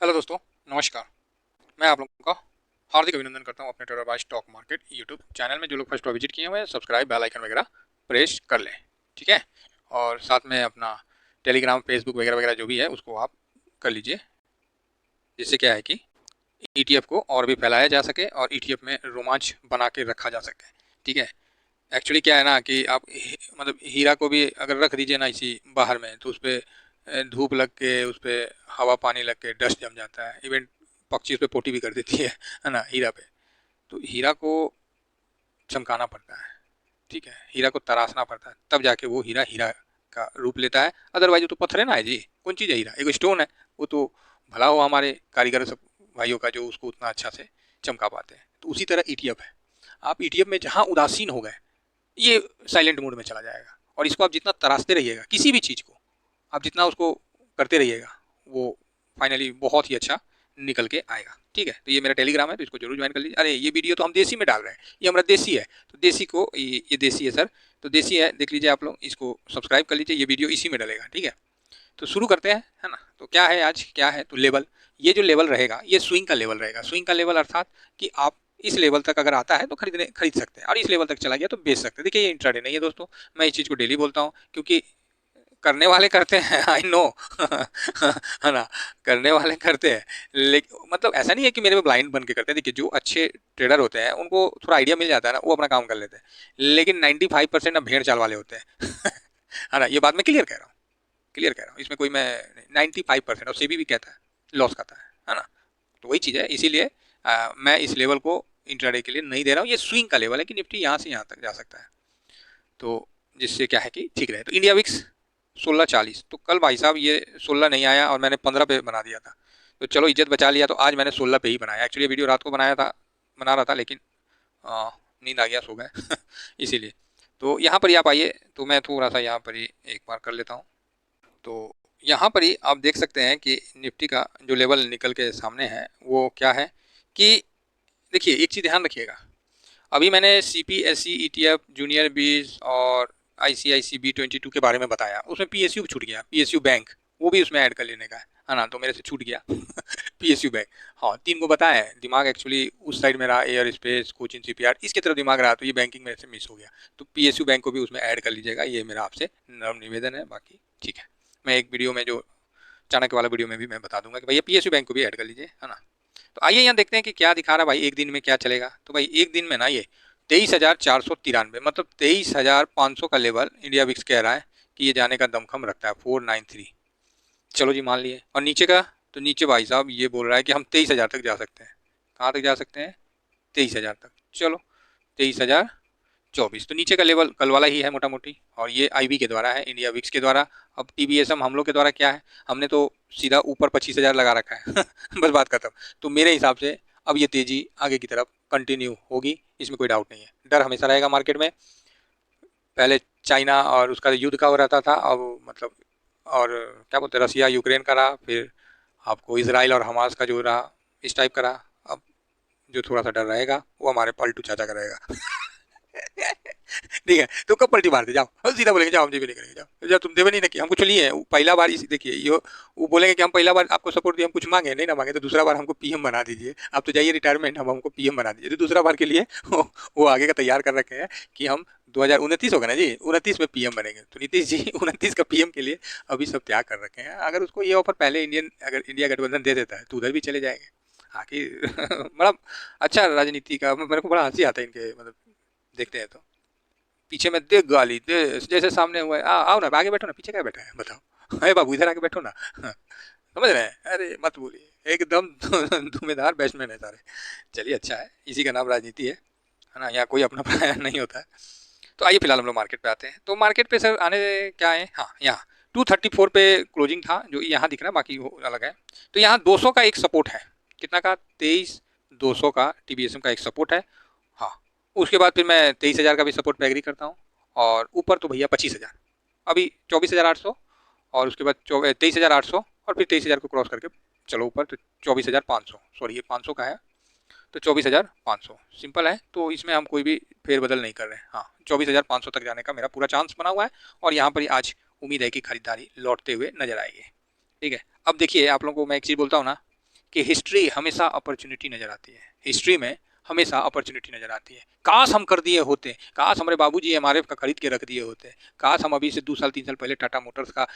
Hello दोस्तों, नमस्कार। मैं आप लोगों का हार्दिक अभिनंदन करता हूं अपने टेराबाई स्टॉक मार्केट यूट्यूब चैनल में। जो लोग फर्स्ट बार विजिट किए हुए हैं, सब्सक्राइब बेल आइकन वगैरह प्रेस कर लें, ठीक है। और साथ में अपना टेलीग्राम, फेसबुक वगैरह वगैरह जो भी है उसको आप कर लीजिए, जिससे क्या है कि ईटीएफ को और भी फैलाया जा सके और ईटीएफ में रोमांच बना के रखा जा सके, ठीक है। एक्चुअली क्या है ना कि आप मतलब हीरा को भी अगर रख दीजिए ना इसी बाहर में, तो उस पर धूप लग के, उस पर हवा पानी लग के डस्ट जम जाता है। इवन पक्षी उस पर पोटी भी कर देती है ना, हीरा पे। तो हीरा को चमकाना पड़ता है, ठीक है। हीरा को तराशना पड़ता है, तब जाके वो हीरा हीरा का रूप लेता है। अदरवाइज वो तो पत्थर है ना, है जी। कौन चीज़ है हीरा? एक स्टोन है। वो तो भला हो हमारे कारीगर सब भाइयों का जो उसको उतना अच्छा से चमका पाते हैं। तो उसी तरह ईटीएफ है। आप ईटीएफ में जहाँ उदासीन हो गए, ये साइलेंट मोड में चला जाएगा। और इसको आप जितना तराशते रहिएगा, किसी भी चीज़ को आप जितना उसको करते रहिएगा, वो फाइनली बहुत ही अच्छा निकल के आएगा, ठीक है। तो ये मेरा टेलीग्राम है, तो इसको जरूर ज्वाइन कर लीजिए। अरे ये वीडियो तो हम देसी में डाल रहे हैं, ये हमारा देसी है। तो देसी को ये देसी है सर, तो देसी है, देख लीजिए आप लोग। इसको सब्सक्राइब कर लीजिए, ये वीडियो इसी में डलेगा, ठीक है। तो शुरू करते हैं, है ना। तो क्या है आज, क्या है तो लेवल। ये जो लेवल रहेगा ये स्विंग का लेवल रहेगा। स्विंग का लेवल अर्थात कि आप इस लेवल तक अगर आता है तो खरीद सकते हैं, और इस लेवल तक चला गया तो बेच सकते हैं। देखिए ये इंट्राडे नहीं है दोस्तों, मैं इस चीज़ को डेली बोलता हूँ, क्योंकि करने वाले करते हैं, आई नो है ना। करने वाले करते हैं, लेकिन मतलब ऐसा नहीं है कि मेरे में ब्लाइंड बन के करते हैं। देखिए जो अच्छे ट्रेडर होते हैं उनको थोड़ा आइडिया मिल जाता है ना, वो अपना काम कर लेते हैं। लेकिन 95% ना भेड़ चाल वाले होते हैं है ना। ये बात मैं क्लियर कह रहा हूँ, क्लियर कह रहा हूँ। इसमें कोई मैं 95% और सेबी भी कहता है लॉस खाता है ना। तो वही चीज़ है, इसीलिए मैं इस लेवल को इंट्राडे के लिए नहीं दे रहा हूँ। ये स्विंग का लेवल है कि निफ्टी यहाँ से यहाँ तक जा सकता है, तो जिससे क्या है कि ठीक रहे। तो इंडिया विक्स 1640, तो कल भाई साहब ये 16 नहीं आया और मैंने 15 पे बना दिया था। तो चलो इज्जत बचा लिया, तो आज मैंने 16 पे ही बनाया। एक्चुअली ये वीडियो रात को बना रहा था, लेकिन नींद आ गया, सो गए इसीलिए। तो यहाँ पर ही आप आइए, तो मैं थोड़ा सा यहाँ पर ही एक बार कर लेता हूँ। तो यहाँ पर ही आप देख सकते हैं कि निफ्टी का जो लेवल निकल के सामने है वो क्या है कि देखिए एक चीज़ ध्यान रखिएगा। अभी मैंने C P S C E T F junior बीज और आई सी आई सी बी 22 के बारे में बताया। उसमें पी एस यू छूट गया, पी एस यू बैंक, वो भी उसमें ऐड कर लेने का है ना। तो मेरे से छूट गया पी एस यू बैंक। हाँ, तीन को बताया है। दिमाग एक्चुअली उस साइड में रहा, air space, coaching, C P R, इसकी तरफ दिमाग रहा, तो ये बैंकिंग मेरे से मिस हो गया। तो पी एस यू बैंक को भी उसमें ऐड कर लीजिएगा, ये मेरा आपसे नम्र निवेदन है। बाकी ठीक है, मैं एक वीडियो में जो चाणक्य वाला वीडियो में भी मैं बता दूंगा कि भैया पी एस यू बैंक को भी ऐड कर लीजिए, है ना। तो आइए यहाँ देखते हैं कि क्या दिखा रहा है भाई, एक दिन में क्या चलेगा। तो भाई एक दिन में ना ये 23,493, मतलब 23,500 का लेवल इंडिया विक्स कह रहा है कि ये जाने का दमखम रखता है, 493। चलो जी मान लिए। और नीचे का, तो नीचे भाई साहब ये बोल रहा है कि हम 23,000 तक जा सकते हैं। कहाँ तक जा सकते हैं? 23,000 तक। चलो 23,024, तो नीचे का लेवल कल वाला ही है मोटा मोटी। और ये आईबी के द्वारा है, इंडिया विक्स के द्वारा। अब टीबीएसएम हम लोग के द्वारा क्या है, हमने तो सीधा ऊपर 25,000 लगा रखा है बस बात खत्म। तो मेरे हिसाब से अब ये तेजी आगे की तरफ कंटिन्यू होगी, इसमें कोई डाउट नहीं है। डर हमेशा रहेगा मार्केट में। पहले चाइना और उसका युद्ध का हो रहता था, अब मतलब और क्या बोलते हैं, रसिया यूक्रेन का रहा, फिर आपको इसराइल और हमास का जो रहा, इस टाइप का रहा। अब जो थोड़ा सा डर रहेगा वो हमारे पलटू चाचा का रहेगा ठीक है। तो कब पलटी मारते जाओ, हम सीधा बोलेंगे जाओ हम जेबी नहीं करेंगे, जाओ जब तुम देवे नहीं ना कि हमको चलिए पहला बार इसी देखिए ये वो बोलेंगे कि हम पहला बार आपको सपोर्ट दिए, हम कुछ मांगे नहीं ना, मांगे तो दूसरा बार हमको पीएम बना दीजिए। आप तो जाइए रिटायरमेंट, हम हमको पीएम बना दीजिए। तो दूसरा बार के लिए वो आगे का तैयार कर रखे हैं कि हम 2029 होगा ना जी, 29 में पीएम बनेंगे। तो नीतीश जी 29 का पीएम के लिए अभी सब त्याग कर रखे हैं। अगर उसको ये ऑफर पहले अगर इंडिया गठबंधन दे देता है तो उधर भी चले जाएंगे। आखिर बड़ा अच्छा राजनीति का मेरे को बड़ा हंसी आता है इनके, मतलब देखते हैं तो। पीछे में देख गाली दे, जैसे सामने हुआ है, आओ ना आगे बैठो ना, पीछे क्या बैठा है बताओ अरे बाबू इधर आके बैठो ना समझ रहे हैं? अरे मत बोलिए, एकदम धुएंधार बैट्समैन है सारे। चलिए अच्छा है, इसी का नाम राजनीति है ना। यहाँ कोई अपना पराया नहीं होता है। तो आइए फिलहाल हम लोग मार्केट पे आते हैं। तो मार्केट पे सर आने क्या है, हाँ यहाँ 234 पे क्लोजिंग था जो यहाँ दिख रहा है, बाकी अलग है। तो यहाँ 200 का एक सपोर्ट है, कितना का, 23,200 का टीबीएसएम का एक सपोर्ट है। हाँ, उसके बाद फिर मैं 23,000 का भी सपोर्ट पे एग्री करता हूँ। और ऊपर तो भैया 25,000, अभी 24,800, और उसके बाद 23,800, और फिर 23,000 को क्रॉस करके चलो ऊपर, तो 24,500, सॉरी ये 500 का है। तो 24,500 सिंपल है, तो इसमें हम कोई भी फेरबदल नहीं कर रहे हैं। हाँ, 24,500 तक जाने का मेरा पूरा चांस बना हुआ है। और यहाँ पर आज उम्मीद है कि खरीदारी लौटते हुए नजर आएगी, ठीक है। अब देखिए आप लोगों को मैं एक चीज़ बोलता हूँ ना, कि हिस्ट्री हमेशा अपॉर्चुनिटी नज़र आती है, हिस्ट्री में हमेशा अपॉर्चुनिटी नज़र आती है। काश हम कर दिए होते, काश हमारे बाबूजी हमारे का खरीद के रख दिए होते, काश हम अभी से 2 साल 3 साल पहले टाटा मोटर्स का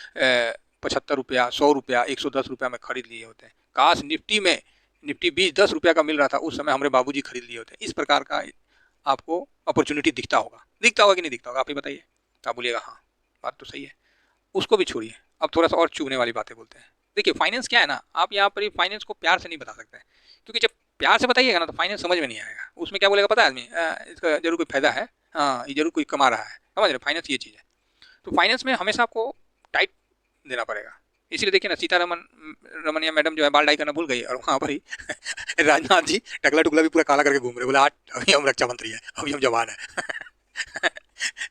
75 रुपया, 100 रुपया, 110 रुपया में खरीद लिए होते। काश निफ्टी 20-10 रुपया का मिल रहा था, उस समय हमारे बाबूजी खरीद लिए होते। इस प्रकार का आपको अपॉर्चुनिटी दिखता होगा कि नहीं दिखता होगा, आप ही बताइए। तो आप बोलिएगा हाँ बात तो सही है। उसको भी छोड़िए, अब थोड़ा सा और चुभने वाली बातें बोलते हैं। देखिए फाइनेंस क्या है ना, आप यहाँ पर फाइनेंस को प्यार से नहीं बता सकते, क्योंकि जब प्यार से बताइएगा ना तो फाइनेंस समझ में नहीं आएगा। उसमें क्या बोलेगा पता है आदमी, इसका जरूर कोई फायदा है, हाँ ये जरूर कोई कमा रहा है, समझ रहे, फाइनेंस ये चीज़ है। तो फाइनेंस में हमेशा आपको टाइट देना पड़ेगा। इसीलिए देखिए ना, रमनिया मैडम जो है बाल डाई करना भूल गई, और वहाँ पर ही राजनाथ जी टकला टुकला भी पूरा काला करके घूम रहे, बोले आज अभी हम रक्षा मंत्री है, अभी हम जवान है।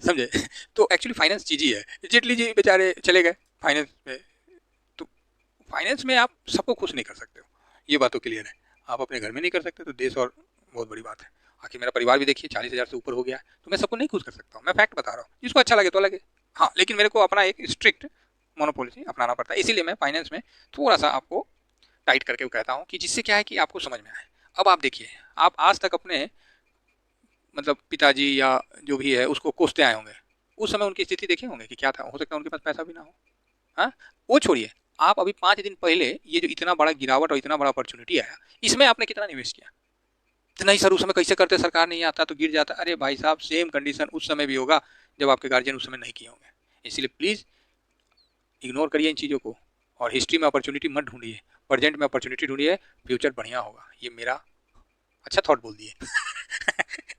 समझे। तो एक्चुअली फाइनेंस चीज़ ही है। जेटली जी बेचारे चले गए फाइनेंस में, तो फाइनेंस में आप सबको खुश नहीं कर सकते हो, ये बात तो क्लियर है। आप अपने घर में नहीं कर सकते तो देश और बहुत बड़ी बात है। आखिर मेरा परिवार भी देखिए 40,000 से ऊपर हो गया है, तो मैं सबको नहीं खुश कर सकता हूँ, मैं फैक्ट बता रहा हूँ। जिसको अच्छा लगे तो लगे, हाँ, लेकिन मेरे को अपना एक स्ट्रिक्ट मोनोपॉलिसी अपनाना पड़ता है। इसीलिए मैं फाइनेंस में थोड़ा सा आपको टाइट करके कहता हूँ, कि जिससे क्या है कि आपको समझ में आए। अब आप देखिए, आप आज तक अपने मतलब पिताजी या जो भी है उसको कोसते आए होंगे, उस समय उनकी स्थिति देखे होंगे कि क्या था, हो सकता है उनके पास पैसा भी ना हो। हाँ, वो छोड़िए, आप अभी 5 दिन पहले ये जो इतना बड़ा गिरावट और इतना बड़ा अपॉर्चुनिटी आया, इसमें आपने कितना निवेश किया? तो नहीं सर उस समय कैसे करते, सरकार नहीं आता तो गिर जाता। अरे भाई साहब, सेम कंडीशन उस समय भी होगा जब आपके गार्जियन उस समय नहीं किए होंगे। इसलिए प्लीज़ इग्नोर करिए इन चीज़ों को, और हिस्ट्री में अपॉर्चुनिटी मत ढूंढिए, प्रेजेंट में अपॉर्चुनिटी ढूंढिए, फ्यूचर बढ़िया होगा। ये मेरा अच्छा थॉट बोल दिए।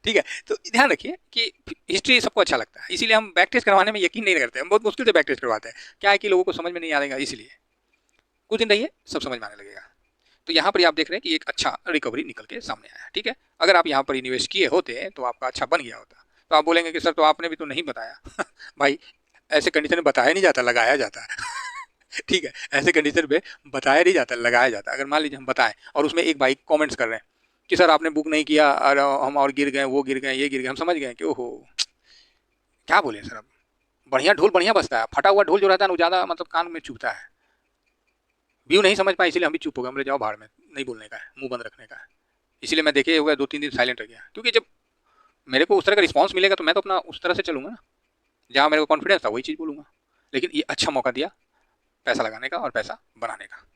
ठीक है, तो ध्यान रखिए कि हिस्ट्री सबको अच्छा लगता है, इसीलिए हम बैक टेस्ट करवाने में यकीन नहीं करते, हम बहुत मुश्किल से बैक टेस्ट करवाते हैं। क्या है कि लोगों को समझ में नहीं आएगा, इसलिए कुछ दिन रहिए सब समझ में आने लगेगा। तो यहाँ पर आप देख रहे हैं कि एक अच्छा रिकवरी निकल के सामने आया। ठीक है, अगर आप यहाँ पर इन्वेस्ट किए होते तो आपका अच्छा बन गया होता। तो आप बोलेंगे कि सर तो आपने भी तो नहीं बताया। भाई ऐसे कंडीशन में बताया नहीं जाता, लगाया जाता है। ठीक है, ऐसे कंडीशन में बताया नहीं जाता, लगाया जाता है। अगर मान लीजिए हम बताएं और उसमें एक भाई कमेंट्स कर रहे हैं कि सर आपने बुक नहीं किया और हम और गिर गए, वो गिर गए, ये गिर गए, हम समझ गए कि ओहो क्या बोले सर। अब बढ़िया ढोल बढ़िया बजता है, फटा हुआ ढोल जो रहता है ना वो ज़्यादा मतलब कान में चुभता है। व्यू नहीं समझ पाए इसलिए हम भी चुप हो गए, हमने जाओ भाड़ में, नहीं बोलने का है, मुंह बंद रखने का है। इसीलिए मैं देखे हुए 2-3 दिन साइलेंट रह गया, क्योंकि जब मेरे को उस तरह का रिस्पॉन्स मिलेगा तो मैं तो अपना उस तरह से चलूँगा ना, जहाँ मेरे को कॉन्फिडेंस था वही चीज़ बोलूँगा। लेकिन ये अच्छा मौका दिया पैसा लगाने का और पैसा बनाने का।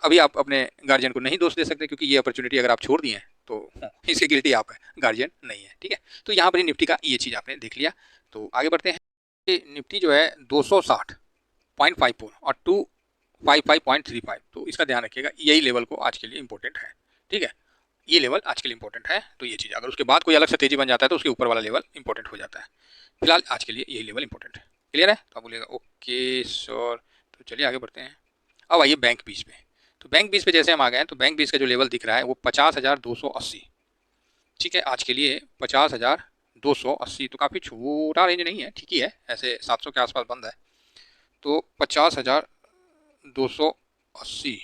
अभी आप अपने गार्जियन को नहीं दोष दे सकते, क्योंकि ये अपॉर्चुनिटी अगर आप छोड़ दिए हैं तो इसकी गिल्टी आप है, गार्जियन नहीं है। ठीक है, तो यहाँ पर निफ्टी का ये चीज़ आपने देख लिया। तो आगे बढ़ते हैं। निफ्टी जो है 260.54 और 255.35, तो इसका ध्यान रखिएगा, यही लेवल को आज के लिए इंपॉर्टेंट है। ठीक है, ये लेवल आज के लिए इंपॉर्टेंट है। तो ये चीज़ अगर उसके बाद कोई अलग से तेजी बन जाता है तो उसके ऊपर वाला लेवल इंपॉर्टेंट हो जाता है। फिलहाल आज के लिए यही लेवल इंपॉर्टेंट है। क्लियर है? तो आप बोलिएगा ओके सर। तो चलिए आगे बढ़ते हैं। अब आइए बैंक 20 पे। तो बैंक 20 पे जैसे हम आ गए हैं, तो बैंक 20 का जो लेवल दिख रहा है वो 50,280। ठीक है, आज के लिए 50,280, तो काफ़ी छोटा रेंज नहीं है, ठीक ही है, ऐसे 700 के आसपास बंद है। तो 50,280,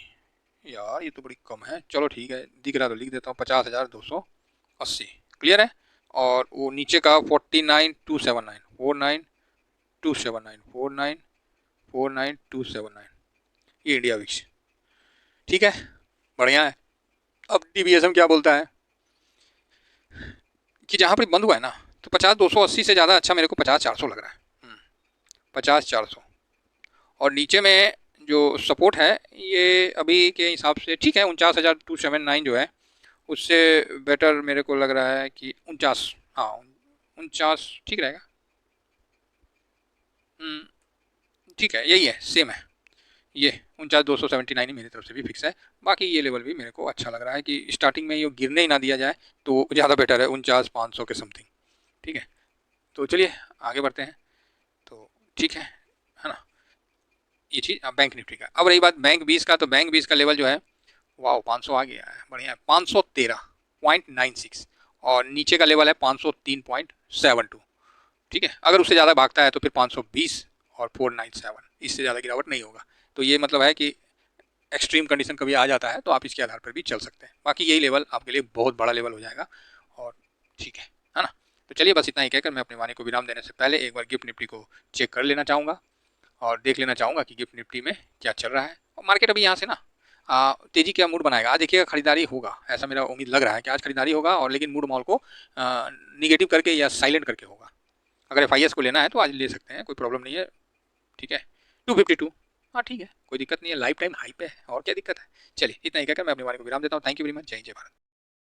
यार ये तो बड़ी कम है, चलो ठीक है, दिख रहा तो लिख देता हूँ 50,280। क्लियर है? और वो नीचे का 49,279, 49,279, 49,279, ये इंडिया विक्स। ठीक है, बढ़िया है। अब डीबीएसएम क्या बोलता है कि जहाँ पर बंद हुआ है ना, तो 50,280 से ज़्यादा अच्छा मेरे को 50,400 लग रहा है। 50,400, और नीचे में जो सपोर्ट है ये अभी के हिसाब से ठीक है, 49,279 जो है उससे बेटर मेरे को लग रहा है कि 49, हाँ 49 ठीक रहेगा। ठीक है, यही है, सेम है, ये 49,279 ही मेरी तरफ से भी फिक्स है। बाकी ये लेवल भी मेरे को अच्छा लग रहा है कि स्टार्टिंग में ये गिरने ही ना दिया जाए तो ज़्यादा बेटर है, 49,500 के समथिंग। ठीक है, तो चलिए आगे बढ़ते हैं। तो ठीक है ना, ये चीज़ अब बैंक निफ्टी का। अब रही बात बैंक 20 का, तो बैंक 20 का लेवल जो है वाह 500 आ गया है, बढ़िया है, 513.96, और नीचे का लेवल है 503.72। ठीक है, अगर उससे ज़्यादा भागता है तो फिर 520 और 497, इससे ज़्यादा गिरावट नहीं होगा। तो ये मतलब है कि एक्सट्रीम कंडीशन कभी आ जाता है तो आप इसके आधार पर भी चल सकते हैं। बाकी यही लेवल आपके लिए बहुत बड़ा लेवल हो जाएगा, और ठीक है ना। तो चलिए बस इतना ही कहकर मैं अपनी वाणी को विराम देने से पहले एक बार गिफ्ट निफ्टी को चेक कर लेना चाहूँगा और देख लेना चाहूँगा कि गिफ्ट निफ्टी में क्या चल रहा है। और मार्केट अभी यहाँ से ना तेजी का मूड बनाएगा। आज देखिएगा खरीदारी होगा, ऐसा मेरा उम्मीद लग रहा है कि आज खरीदारी होगा, और लेकिन मूड मॉल को निगेटिव करके या साइलेंट करके होगा। अगर एफ को लेना है तो आज ले सकते हैं, कोई प्रॉब्लम नहीं है। ठीक है, 252। हाँ ठीक है, कोई दिक्कत नहीं है, लाइफ टाइम हाई पे है, और क्या दिक्कत है। चलिए इतना ही कहकर मैं अपनी वाणी को विराम देता हूँ। Thank you very much. जय हिंद, जय भारत।